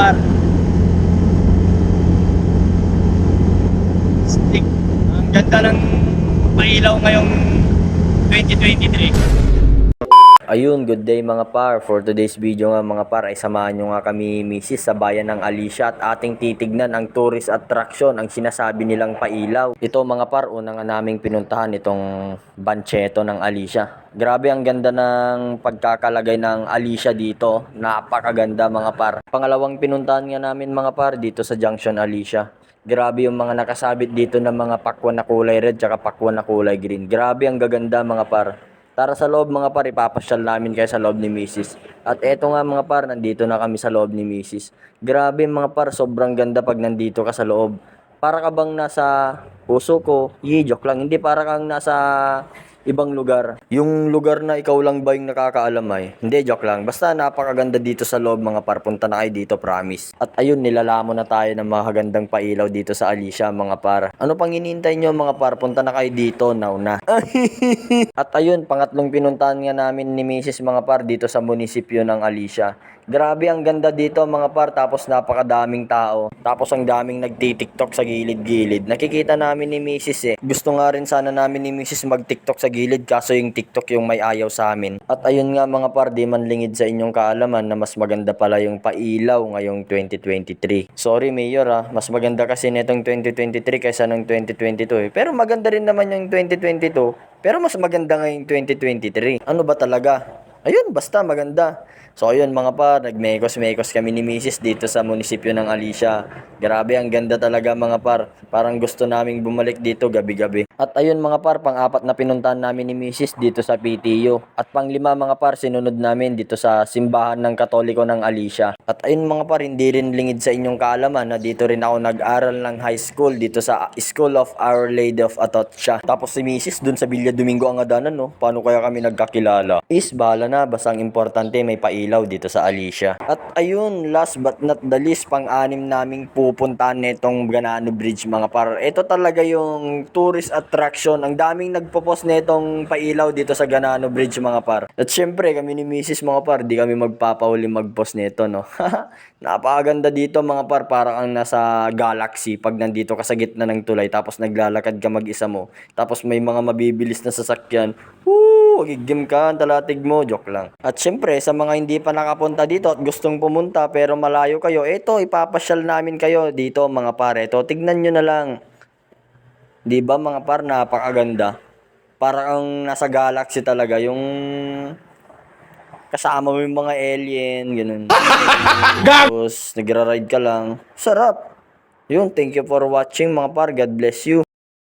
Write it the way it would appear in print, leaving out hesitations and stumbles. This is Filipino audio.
par. Stick. Ang ganda ng pailaw ngayong 2023. Ayun, good day mga par. For today's video nga mga par ay samahan nyo nga kami misis sa bayan ng Alicia at ating titignan ang tourist attraction, ang sinasabi nilang pailaw. Ito mga par, una nga naming pinuntahan itong Bancheto ng Alicia. Grabe ang ganda ng pagkakalagay ng Alicia dito. Napakaganda mga par. Pangalawang pinuntahan nga namin mga par dito sa Junction Alicia. Grabe yung mga nakasabit dito ng mga pakwan na kulay red tsaka pakwan na kulay green. Grabe ang gaganda mga par. Tara sa loob mga par, ipapasyal namin kayo sa loob ni Mrs. At eto nga mga par, nandito na kami sa loob ni Mrs. Grabe mga par, sobrang ganda pag nandito ka sa loob. Para ka bang nasa puso ko, joke lang, hindi para kang nasa ibang lugar. Yung lugar na ikaw lang ba yung nakakaalam ay. Hindi, joke lang. Basta napakaganda dito sa loob mga par, punta na kayo dito, promise. At ayun, nilalamon na tayo ng mga gandang pailaw dito sa Alicia mga par. Ano pang hinihintay nyo mga par, punta na kayo dito, now na. At ayun, pangatlong pinuntahan nga namin ni Mrs. mga par dito sa munisipyo ng Alicia. Grabe ang ganda dito mga par, tapos napakadaming tao. Tapos ang daming nagti-tiktok sa gilid-gilid. Nakikita namin ni Mrs. Gusto nga rin sana namin ni Mrs. mag-tiktok sa gilid, kaso yung tiktok yung may ayaw sa amin. At ayun nga mga par, di man lingid sa inyong kaalaman na mas maganda pala yung pailaw ngayong 2023. Sorry Mayor mas maganda kasi netong 2023 kaysa ng 2022 Pero maganda rin naman yung 2022. Pero mas maganda ngayong 2023. Ano ba talaga? Ayun, basta maganda. So ayun mga par, nagmekos-mekos kami ni Mrs. dito sa munisipyo ng Alicia. Grabe, ang ganda talaga mga par. Parang gusto naming bumalik dito gabi-gabi. At ayun mga par, pang-apat na pinuntahan namin ni Mrs. dito sa PTU. At pang-lima mga par, sinunod namin dito sa simbahan ng Katoliko ng Alicia. At ayun mga par, hindi rin lingid sa inyong kaalaman na dito rin ako nag-aral ng high school dito sa School of Our Lady of Atocha. Tapos si Mrs. dun sa Villa Domingo ang adanan, no? Paano kaya kami nagkakilala? Bahala na, basta ang importante may pailaw dito sa Alicia. At ayun, last but not the least, pang-anim naming pupuntahan netong Ganano Bridge mga par. Ito talaga yung tourist attraction. Ang daming nagpo-post netong pailaw dito sa Ganano Bridge mga par. At syempre, kami ni Mrs. mga par, di kami magpapahuli mag-post neto, no? Napakaganda dito mga par, parang ang nasa galaxy pag nandito ka sa gitna ng tulay tapos naglalakad ka mag-isa mo. Tapos may mga mabibilis na sasakyan. Woo! Gigim ka, talatig mo, joke lang. At syempre, sa mga hindi pa nakapunta dito at gustong pumunta pero malayo kayo, eto, ipapasyal namin kayo dito mga par. Eto, tignan nyo na lang. Di ba mga par, napakaganda. Parang nasa galaxy talaga, yung kasama mo yung mga alien, ganun. Tapos, nagra-ride ka lang. Sarap. Yun, thank you for watching mga par. God bless you.